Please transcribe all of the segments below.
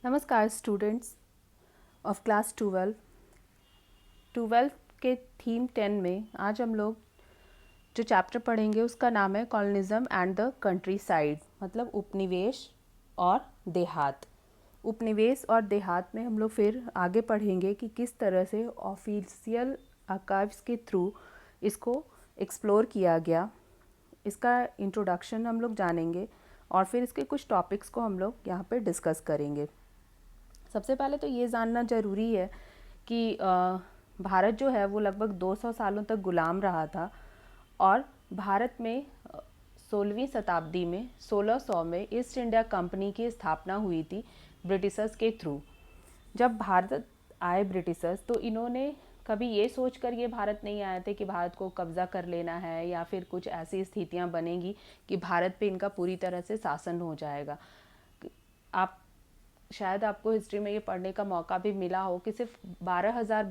नमस्कार students of class 12 के theme 10 में आज हम लोग जो चैप्टर पढ़ेंगे उसका नाम है colonialism and the country side, मतलब उपनिवेश और देहात। उपनिवेश और देहात में हम लोग फिर आगे पढ़ेंगे कि किस तरह से ऑफिशियल आर्काइव्स के थ्रू इसको एक्सप्लोर किया गया। इसका इंट्रोडक्शन हम लोग जानेंगे और फिर इसके कुछ टॉपिक्स को हम लोग यहाँ पे डिस्कस करेंगे। सबसे पहले तो ये जानना ज़रूरी है कि भारत जो है वो लगभग 200 सालों तक गुलाम रहा था और भारत में 16वीं शताब्दी में 1600 में ईस्ट इंडिया कंपनी की स्थापना हुई थी ब्रिटिशर्स के थ्रू। जब भारत आए ब्रिटिशर्स तो इन्होंने कभी ये सोच कर ये भारत नहीं आए थे कि भारत को कब्ज़ा कर लेना है या फिर कुछ ऐसी स्थितियां बनेगी कि भारत पे इनका पूरी तरह से शासन हो जाएगा। आप शायद आपको हिस्ट्री में ये पढ़ने का मौका भी मिला हो कि सिर्फ 12,000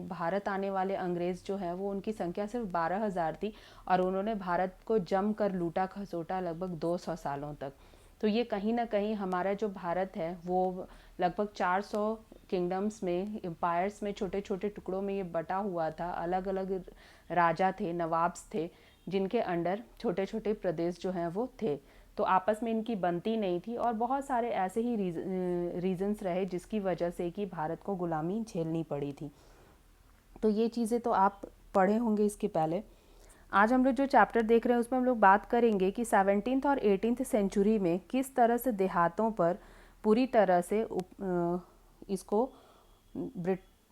भारत आने वाले अंग्रेज़ जो है वो उनकी संख्या सिर्फ 12,000 थी और उन्होंने भारत को जम कर लूटा खसोटा लगभग 200 सालों तक। तो ये कहीं ना कहीं हमारा जो भारत है वो लगभग 400 किंगडम्स में, एम्पायर्स में, छोटे छोटे टुकड़ों में ये बटा हुआ था। अलग अलग राजा थे, नवाब्स थे, जिनके अंडर छोटे छोटे प्रदेश जो हैं वो थे। तो आपस में इनकी बनती नहीं थी और बहुत सारे ऐसे ही रीजंस रहे जिसकी वजह से कि भारत को गुलामी झेलनी पड़ी थी। तो ये चीज़ें तो आप पढ़े होंगे इसके पहले। आज हम लोग जो चैप्टर देख रहे हैं उसमें हम लोग बात करेंगे कि 17th और 18th सेंचुरी में किस तरह से देहातों पर पूरी तरह से इसको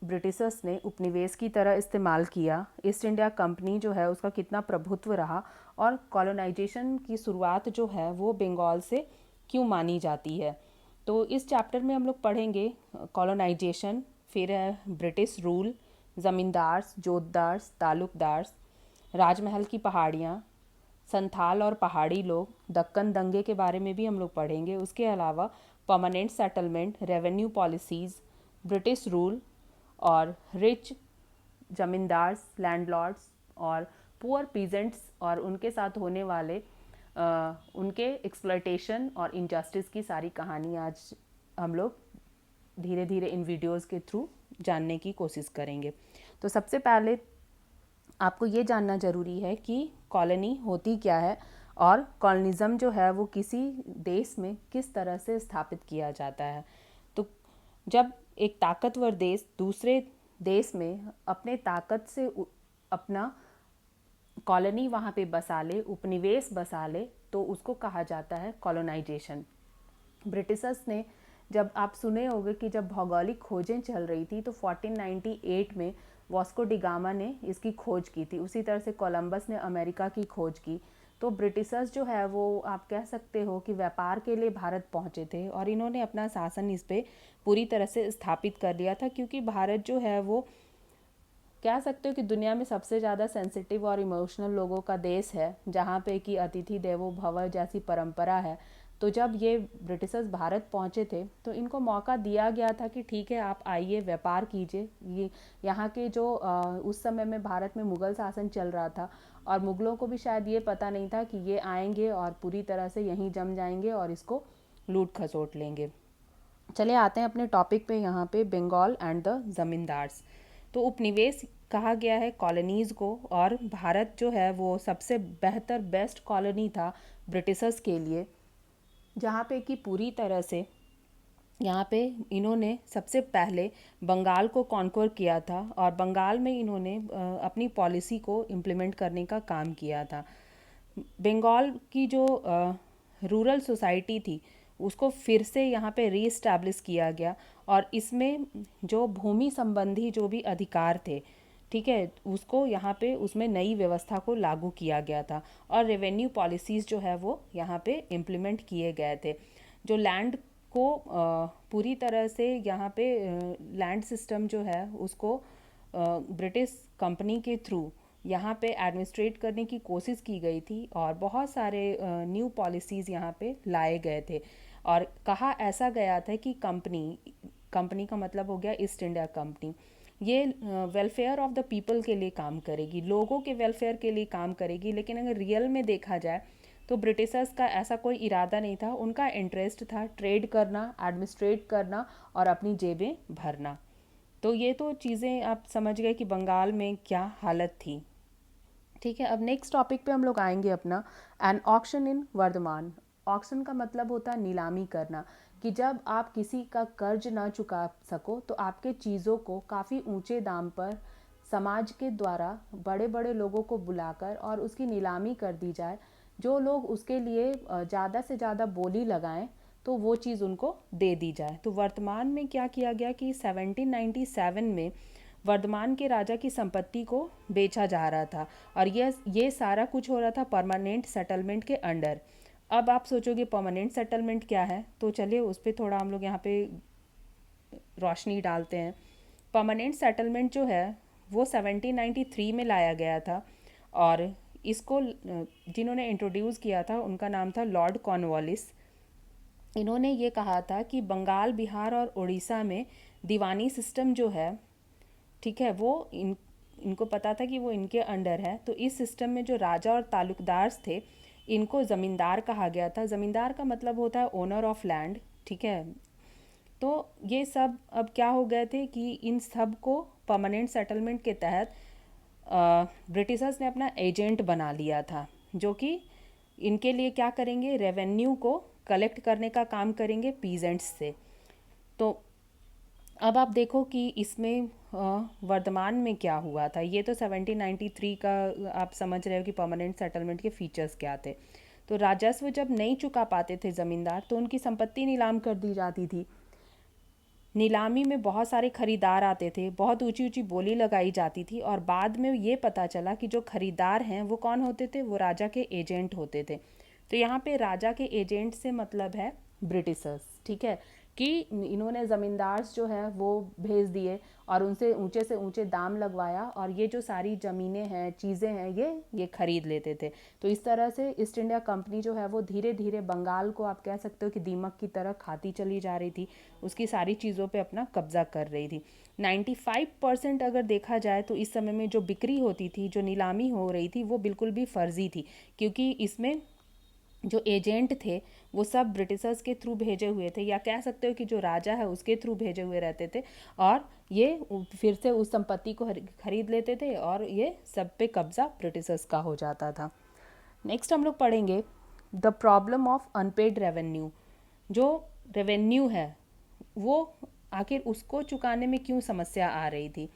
ब्रिटिशर्स ने उपनिवेश की तरह इस्तेमाल किया। ईस्ट इंडिया कंपनी जो है उसका कितना प्रभुत्व रहा और कॉलोनाइजेशन की शुरुआत जो है वो बंगाल से क्यों मानी जाती है। तो इस चैप्टर में हम लोग पढ़ेंगे कॉलोनाइजेशन, फिर है ब्रिटिश रूल, ज़मींदार्स, जोतदार्स, तालुकदार्स, राजमहल की पहाड़ियाँ, संथाल और पहाड़ी लोग, दक्कन दंगे के बारे में भी हम लोग पढ़ेंगे। उसके अलावा permanent settlement, revenue policies, British rule और रिच जमींदार्स, लैंडलॉर्ड्स और पुअर पीजेंट्स और उनके साथ होने वाले उनके एक्सप्लॉयटेशन और इनजस्टिस की सारी कहानी आज हम लोग धीरे धीरे इन वीडियोस के थ्रू जानने की कोशिश करेंगे। तो सबसे पहले आपको ये जानना ज़रूरी है कि कॉलोनी होती क्या है और कॉलोनिज़म जो है वो किसी देश में किस तरह से स्थापित किया जाता है। तो जब एक ताकतवर देश दूसरे देश में अपने ताकत से अपना कॉलोनी वहाँ पे बसा ले, उपनिवेश बसा ले, तो उसको कहा जाता है कॉलोनाइजेशन। ब्रिटिशर्स ने, जब आप सुने होंगे कि जब भौगोलिक खोजें चल रही थी तो 1498 में वास्को डी गामा ने इसकी खोज की थी। उसी तरह से कोलंबस ने अमेरिका की खोज की। तो ब्रिटिशर्स जो है वो आप कह सकते हो कि व्यापार के लिए भारत पहुंचे थे और इन्होंने अपना शासन इस पर पूरी तरह से स्थापित कर लिया था, क्योंकि भारत जो है वो कह सकते हो कि दुनिया में सबसे ज़्यादा सेंसिटिव और इमोशनल लोगों का देश है, जहाँ पे कि अतिथि देवो भव जैसी परंपरा है। तो जब ये ब्रिटिशर्स भारत पहुँचे थे तो इनको मौका दिया गया था कि ठीक है, आप आइए, व्यापार कीजिए। ये यहाँ के जो उस समय में भारत में मुग़ल शासन चल रहा था और मुग़लों को भी शायद ये पता नहीं था कि ये आएंगे और पूरी तरह से यहीं जम जाएंगे और इसको लूट खसोट लेंगे। चले आते हैं अपने टॉपिक पे, यहाँ पे बंगाल एंड द ज़मींदार्स। तो उपनिवेश कहा गया है कॉलोनीज़ को, और भारत जो है वो सबसे बेस्ट कॉलोनी था ब्रिटिशर्स के लिए, जहाँ पे कि पूरी तरह से यहाँ पे इन्होंने सबसे पहले बंगाल को कॉन्क्वर किया था और बंगाल में इन्होंने अपनी पॉलिसी को इम्प्लीमेंट करने का काम किया था। बंगाल की जो रूरल सोसाइटी थी उसको फिर से यहाँ पे रीइस्टेब्लिश किया गया और इसमें जो भूमि संबंधी जो भी अधिकार थे, ठीक है, उसको यहाँ पे उसमें नई व्यवस्था को लागू किया गया था और रेवेन्यू पॉलिसीज़ जो है वो यहाँ पे इम्प्लीमेंट किए गए थे। जो लैंड को पूरी तरह से यहाँ पे लैंड सिस्टम जो है उसको ब्रिटिश कंपनी के थ्रू यहाँ पे एडमिनिस्ट्रेट करने की कोशिश की गई थी और बहुत सारे न्यू पॉलिसीज़ यहाँ पे लाए गए थे और कहा ऐसा गया था कि कंपनी का मतलब हो गया ईस्ट इंडिया कंपनी, ये वेलफेयर ऑफ द पीपल के लिए काम करेगी, लोगों के वेलफेयर के लिए काम करेगी। लेकिन अगर रियल में देखा जाए तो ब्रिटिशर्स का ऐसा कोई इरादा नहीं था, उनका इंटरेस्ट था ट्रेड करना, एडमिनिस्ट्रेट करना और अपनी जेबें भरना। तो ये तो चीज़ें आप समझ गए कि बंगाल में क्या हालत थी। ठीक है, अब नेक्स्ट टॉपिक पे हम लोग आएंगे अपना, एन ऑक्शन इन वर्धमान। ऑक्शन का मतलब होता है नीलामी करना, कि जब आप किसी का कर्ज ना चुका सको तो आपके चीज़ों को काफ़ी ऊंचे दाम पर समाज के द्वारा बड़े बड़े लोगों को बुलाकर और उसकी नीलामी कर दी जाए। जो लोग उसके लिए ज़्यादा से ज़्यादा बोली लगाएं तो वो चीज़ उनको दे दी जाए। तो वर्तमान में क्या किया गया कि 1797 में वर्धमान के राजा की संपत्ति को बेचा जा रहा था, और ये सारा कुछ हो रहा था परमानेंट सेटलमेंट के अंडर। अब आप सोचोगे परमानेंट सेटलमेंट क्या है, तो चलिए उस पर थोड़ा हम लोग यहाँ पे रोशनी डालते हैं। परमानेंट सेटलमेंट जो है वो 1793 में लाया गया था, और इसको जिन्होंने इंट्रोड्यूस किया था उनका नाम था लॉर्ड कॉर्नवालिस। इन्होंने ये कहा था कि बंगाल, बिहार और उड़ीसा में दीवानी सिस्टम जो है, ठीक है, वो इनको पता था कि वो इनके अंडर है। तो इस सिस्टम में जो राजा और तालुकदार थे इनको ज़मींदार कहा गया था। ज़मींदार का मतलब होता है ओनर ऑफ लैंड, ठीक है। तो ये सब अब क्या हो गए थे कि इन सब को परमानेंट सेटलमेंट के तहत ब्रिटिशर्स ने अपना एजेंट बना लिया था, जो कि इनके लिए क्या करेंगे, रेवेन्यू को कलेक्ट करने का काम करेंगे पीजेंट्स से। तो अब आप देखो कि इसमें वर्तमान में क्या हुआ था। ये तो 1793 का आप समझ रहे हो कि परमानेंट सेटलमेंट के फीचर्स क्या थे। तो राजस्व जब नहीं चुका पाते थे ज़मींदार तो उनकी संपत्ति नीलाम कर दी जाती थी। नीलामी में बहुत सारे खरीदार आते थे, बहुत ऊंची ऊंची बोली लगाई जाती थी, और बाद में ये पता चला कि जो खरीदार हैं वो कौन होते थे, वो राजा के एजेंट होते थे। तो यहाँ पे राजा के एजेंट से मतलब है ब्रिटिशर्स, ठीक है, कि इन्होंने ज़मींदार जो है वो भेज दिए और उनसे से ऊंचे दाम लगवाया, और ये जो सारी ज़मीनें हैं, चीज़ें हैं, ये खरीद लेते थे। तो इस तरह से ईस्ट इंडिया कंपनी जो है वो धीरे धीरे बंगाल को आप कह सकते हो कि दीमक की तरह खाती चली जा रही थी, उसकी सारी चीज़ों पे अपना कब्जा कर रही थी। 95% अगर देखा जाए तो इस समय में जो बिक्री होती थी, जो नीलामी हो रही थी, वो बिल्कुल भी फर्जी थी, क्योंकि इसमें जो एजेंट थे वो सब ब्रिटिशर्स के थ्रू भेजे हुए थे, या कह सकते हो कि जो राजा है उसके थ्रू भेजे हुए रहते थे, और ये फिर से उस संपत्ति को खरीद लेते थे और ये सब पे कब्जा ब्रिटिशर्स का हो जाता था। नेक्स्ट हम लोग पढ़ेंगे the problem of unpaired revenue. जो रेवेन्यू है वो आखिर उसको चुकाने में क्यों समस्या आ रही थी।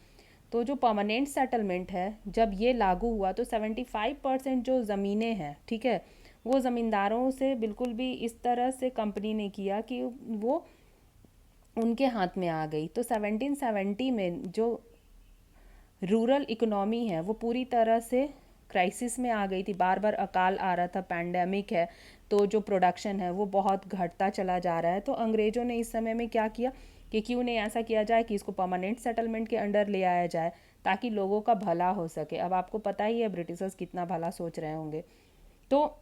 तो जो परमानेंट सेटलमेंट है जब ये लागू हुआ तो 75% जो ज़मीनें हैं, ठीक है, वो ज़मींदारों से बिल्कुल भी इस तरह से कंपनी ने किया कि वो उनके हाथ में आ गई। तो 1770 में जो रूरल इकोनॉमी है वो पूरी तरह से क्राइसिस में आ गई थी। बार बार अकाल आ रहा था, पैंडेमिक है, तो जो प्रोडक्शन है वो बहुत घटता चला जा रहा है। तो अंग्रेज़ों ने इस समय में क्या किया कि क्यों नहीं ऐसा किया जाए कि इसको परमानेंट सेटलमेंट के अंडर ले आया जाए ताकि लोगों का भला हो सके। अब आपको पता ही है ब्रिटिशर्स कितना भला सोच रहे होंगे। तो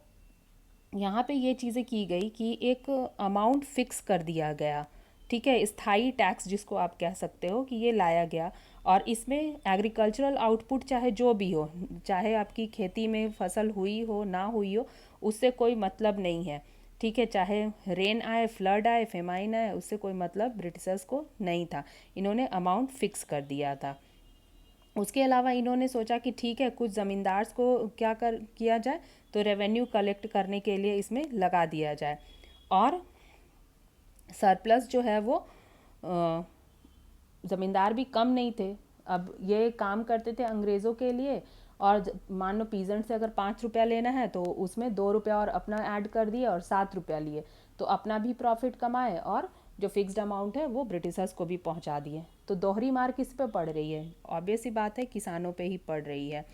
यहाँ पे ये चीज़ें की गई कि एक अमाउंट फिक्स कर दिया गया, ठीक है, स्थाई टैक्स जिसको आप कह सकते हो, कि ये लाया गया, और इसमें एग्रीकल्चरल आउटपुट चाहे जो भी हो, चाहे आपकी खेती में फसल हुई हो ना हुई हो, उससे कोई मतलब नहीं है, ठीक है, चाहे रेन आए, फ्लड आए, फेमाइन आए, उससे कोई मतलब ब्रिटिशर्स को नहीं था। इन्होंने अमाउंट फिक्स कर दिया था। उसके अलावा इन्होंने सोचा कि ठीक है कुछ ज़मींदार को क्या कर किया जाए, तो रेवेन्यू कलेक्ट करने के लिए इसमें लगा दिया जाए, और सरप्लस जो है वो ज़मींदार भी कम नहीं थे। अब ये काम करते थे अंग्रेज़ों के लिए, और मान लो पीजेंट से अगर 5 रुपया लेना है तो उसमें 2 रुपया और अपना ऐड कर दिए और 7 रुपया लिए, तो अपना भी प्रॉफिट कमाए और जो फिक्स्ड अमाउंट है वो ब्रिटिशर्स को भी पहुंचा दिए। तो दोहरी मार किस पे पड़ रही है, ऑब्वियस सी बात है किसानों पे ही पड़ रही है।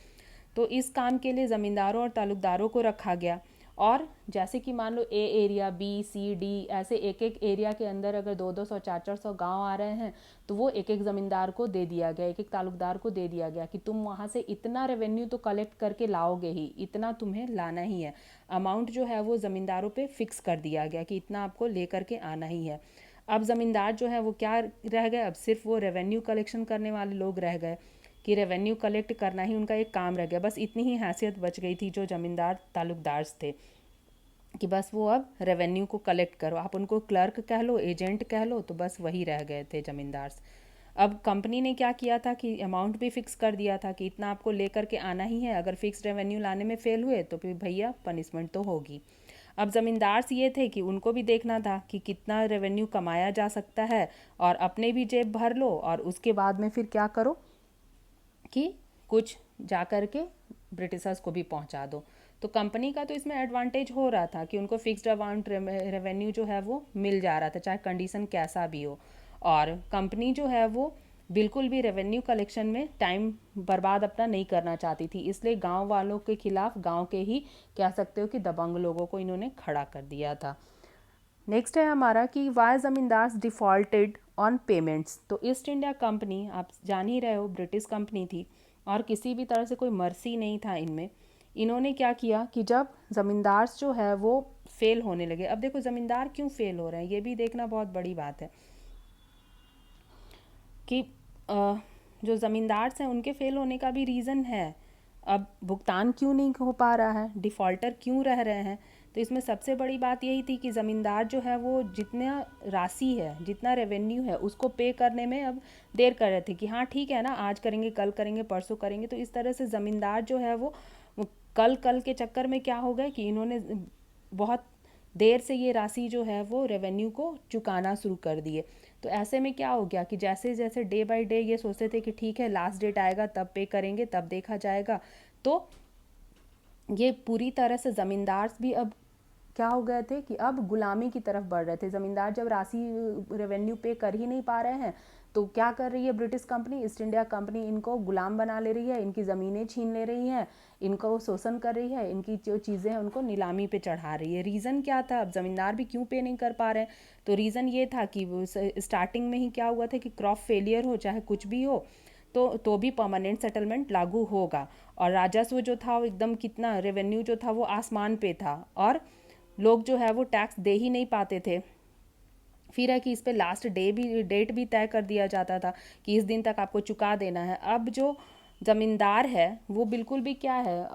तो इस काम के लिए ज़मींदारों और तालुकदारों को रखा गया, और जैसे कि मान लो ए एरिया, बी, सी, डी, ऐसे एक एक एरिया के अंदर अगर 200-200 400-400 गांव आ रहे हैं तो वो एक एक ज़मींदार को दे दिया गया, एक एक तालुकदार को दे दिया गया कि तुम वहाँ से इतना रेवेन्यू तो कलेक्ट करके लाओगे ही, इतना तुम्हें लाना ही है। अमाउंट जो है वो ज़मींदारों पे फिक्स कर दिया गया कि इतना आपको ले करके आना ही है। अब ज़मींदार जो है वो क्या रह गए, अब सिर्फ वो रेवेन्यू कलेक्शन करने वाले लोग रह गए, कि रेवेन्यू कलेक्ट करना ही उनका एक काम रह गया। बस इतनी ही हैसियत बच गई थी जो ज़मींदार तालुकदार थे। कि बस वो अब रेवेन्यू को कलेक्ट करो, आप उनको क्लर्क कह लो, एजेंट कह लो, तो बस वही रह गए थे ज़मींदार। अब कंपनी ने क्या किया था कि अमाउंट भी फिक्स कर दिया था कि इतना आपको लेकर के आना ही है, अगर फिक्स रेवेन्यू लाने में फेल हुए तो फिर भैया पनिशमेंट तो होगी। अब ज़मींदार ये थे कि उनको भी देखना था कि कितना रेवेन्यू कमाया जा सकता है, और अपने भी जेब भर लो और उसके बाद में फिर क्या करो कि कुछ जा कर के ब्रिटिशर्स को भी पहुंचा दो। तो कंपनी का तो इसमें एडवांटेज हो रहा था कि उनको फिक्स्ड अमाउंट रेवेन्यू जो है वो मिल जा रहा था, चाहे कंडीशन कैसा भी हो। और कंपनी जो है वो बिल्कुल भी रेवेन्यू कलेक्शन में टाइम बर्बाद अपना नहीं करना चाहती थी, इसलिए गांव वालों के खिलाफ, गांव के ही कह सकते हो कि दबंग लोगों को इन्होंने खड़ा कर दिया था। नेक्स्ट है हमारा कि वाई जमींदार डिफॉल्टेड ऑन पेमेंट्स। तो ईस्ट इंडिया कंपनी, आप जान ही रहे हो, ब्रिटिश कंपनी थी और किसी भी तरह से कोई मर्सी नहीं था इनमें। इन्होंने क्या किया कि जब ज़मींदार जो है वो फेल होने लगे, अब देखो ज़मींदार क्यों फेल हो रहे हैं ये भी देखना बहुत बड़ी बात है कि जो ज़मींदार हैं उनके फेल होने का भी रीज़न है। अब भुगतान क्यों नहीं हो पा रहा है, डिफ़ॉल्टर क्यों रह रहे हैं, तो इसमें सबसे बड़ी बात यही थी कि ज़मींदार जो है वो जितना राशि है, जितना रेवेन्यू है, उसको पे करने में अब देर कर रहे थे कि हाँ ठीक है ना, आज करेंगे, कल करेंगे, परसों करेंगे। तो इस तरह से ज़मींदार जो है वो कल कल के चक्कर में क्या हो गए कि इन्होंने बहुत देर से ये राशि जो है वो रेवेन्यू को चुकाना शुरू कर दिए। तो ऐसे में क्या हो गया कि जैसे जैसे डे बाय डे ये सोचते थे कि ठीक है लास्ट डेट आएगा तब पे करेंगे, तब देखा जाएगा, तो ये पूरी तरह से ज़मींदार भी अब क्या हो गए थे कि अब गुलामी की तरफ बढ़ रहे थे। ज़मींदार जब राशि रेवेन्यू पे कर ही नहीं पा रहे हैं, तो क्या कर रही है British company, east India company, इनको गुलाम बना ले रही है, इनकी ज़मीनें छीन ले रही हैं, इनको शोषण कर रही है, इनकी जो चीज़ें हैं उनको नीलामी पे चढ़ा रही है। रीज़न क्या था, अब ज़मींदार भी क्यों पे नहीं कर पा रहे हैं, तो रीज़न ये था कि स्टार्टिंग में ही क्या हुआ था कि क्रॉप फेलियर हो, चाहे कुछ भी हो, तो भी परमानेंट सेटलमेंट लागू होगा। और राजस्व जो था वो एकदम, कितना रेवेन्यू जो था वो आसमान पे था, और लोग जो है वो टैक्स दे ही नहीं पाते थे। फिर है कि इस पे लास्ट डेट भी तय कर दिया जाता था कि इस दिन तक आपको चुका देना है। अब जो ज़मींदार है वो बिल्कुल भी क्या है,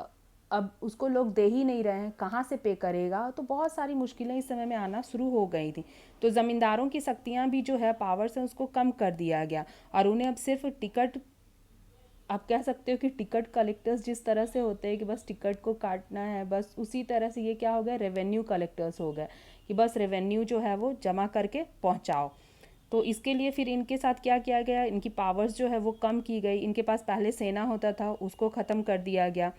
अब उसको लोग दे ही नहीं रहे हैं, कहाँ से पे करेगा, तो बहुत सारी मुश्किलें इस समय में आना शुरू हो गई थी। तो ज़मींदारों की शक्तियाँ भी जो है, पावर्स हैं, उसको कम कर दिया गया, और उन्हें अब सिर्फ टिकट, आप कह सकते हो कि टिकट कलेक्टर्स जिस तरह से होते हैं कि बस टिकट को काटना है, बस उसी तरह से ये क्या हो गया, रेवेन्यू कलेक्टर्स हो गए कि बस रेवेन्यू जो है वो जमा करके पहुंचाओ। तो इसके लिए फिर इनके साथ क्या किया गया, इनकी पावर्स जो है वो कम की गई। इनके पास पहले सेना होता था, उसको ख़त्म कर दिया गया।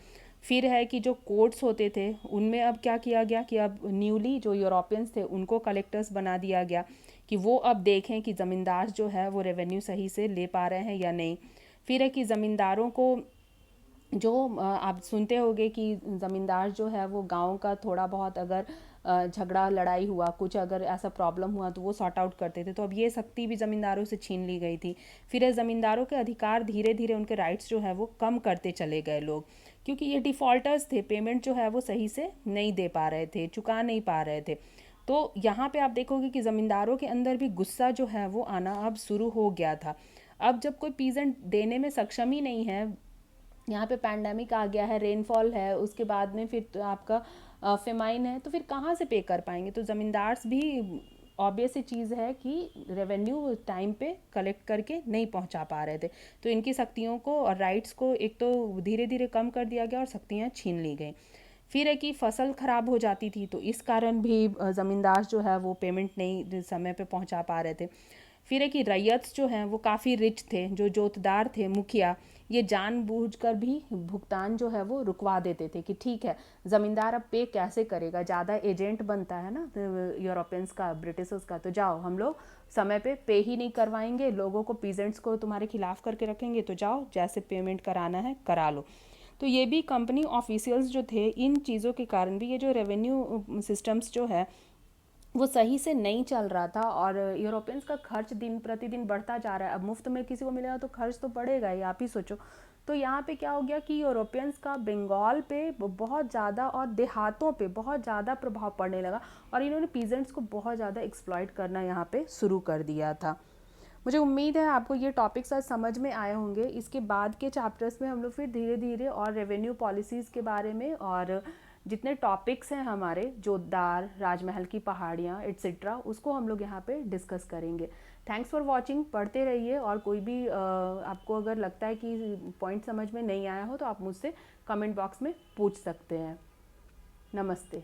फिर है कि जो कोर्ट्स होते थे उनमें अब क्या किया गया कि अब न्यूली जो यूरोपियंस थे उनको कलेक्टर्स बना दिया गया कि वो अब देखें कि ज़मींदार जो है वो रेवेन्यू सही से ले पा रहे हैं या नहीं। फिर है कि ज़मींदारों को जो आप सुनते होंगे कि ज़मींदार जो है वो गांव का थोड़ा बहुत अगर झगड़ा लड़ाई हुआ, कुछ अगर ऐसा प्रॉब्लम हुआ तो वो सॉर्ट आउट करते थे, तो अब ये शक्ति भी ज़मींदारों से छीन ली गई थी। फिर है ज़मींदारों के अधिकार धीरे धीरे, उनके राइट्स जो है वो कम करते चले गए लोग, क्योंकि ये डिफ़ॉल्टर्स थे, पेमेंट जो है वो सही से नहीं दे पा रहे थे, चुका नहीं पा रहे थे। तो यहाँ पे आप देखोगे कि ज़मींदारों के अंदर भी गुस्सा जो है वो आना अब शुरू हो गया था। अब जब कोई पीजेंट देने में सक्षम ही नहीं है, यहाँ पे पैंडमिक आ गया है, रेनफॉल है, उसके बाद में फिर तो आपका फेमाइन है, तो फिर कहाँ से पे कर पाएंगे। तो ज़मींदार्स भी, ऑब्वियस सी चीज़ है कि रेवेन्यू टाइम पे कलेक्ट करके नहीं पहुँचा पा रहे थे, तो इनकी शक्तियों को और राइट्स को एक तो धीरे धीरे कम कर दिया गया और शक्तियाँ छीन ली गई। फिर है कि फसल ख़राब हो जाती थी, तो इस कारण भी ज़मींदार जो है वो पेमेंट नहीं समय पे पहुँचा पा रहे थे। फिर है कि रैयत जो हैं वो काफ़ी रिच थे, जो जोतदार थे, मुखिया, ये जानबूझकर भी भुगतान जो है वो रुकवा देते थे कि ठीक है, ज़मींदार अब पे कैसे करेगा, ज़्यादा एजेंट बनता है ना यूरोपियंस का, ब्रिटिशर्स का, तो जाओ हम लोग समय पे ही नहीं करवाएंगे, लोगों को, पीजेंट्स को तुम्हारे खिलाफ करके रखेंगे, तो जाओ जैसे पेमेंट कराना है करा लो। तो ये भी कंपनी ऑफिशियल्स जो थे, इन चीज़ों के कारण भी ये जो रेवेन्यू सिस्टम्स जो है वो सही से नहीं चल रहा था, और यूरोपियंस का खर्च दिन प्रतिदिन बढ़ता जा रहा है। अब मुफ्त में किसी को मिलेगा तो खर्च तो बढ़ेगा ही, आप ही सोचो। तो यहाँ पे क्या हो गया कि यूरोपियंस का बंगाल पे बहुत ज़्यादा और देहातों पे बहुत ज़्यादा प्रभाव पड़ने लगा, और इन्होंने पीजेंट्स को बहुत ज़्यादा एक्सप्लॉइट करना यहाँ पे शुरू कर दिया था। मुझे उम्मीद है आपको ये टॉपिक्स आज समझ में आए होंगे। इसके बाद के चैप्टर्स में हम लोग फिर धीरे धीरे और रेवेन्यू पॉलिसीज़ के बारे में और जितने टॉपिक्स हैं हमारे, जोतदार, राजमहल की पहाड़ियाँ एट्सेट्रा, उसको हम लोग यहाँ पे डिस्कस करेंगे। थैंक्स फॉर वॉचिंग, पढ़ते रहिए, और कोई भी आपको अगर लगता है कि पॉइंट समझ में नहीं आया हो तो आप मुझसे कमेंट बॉक्स में पूछ सकते हैं। नमस्ते।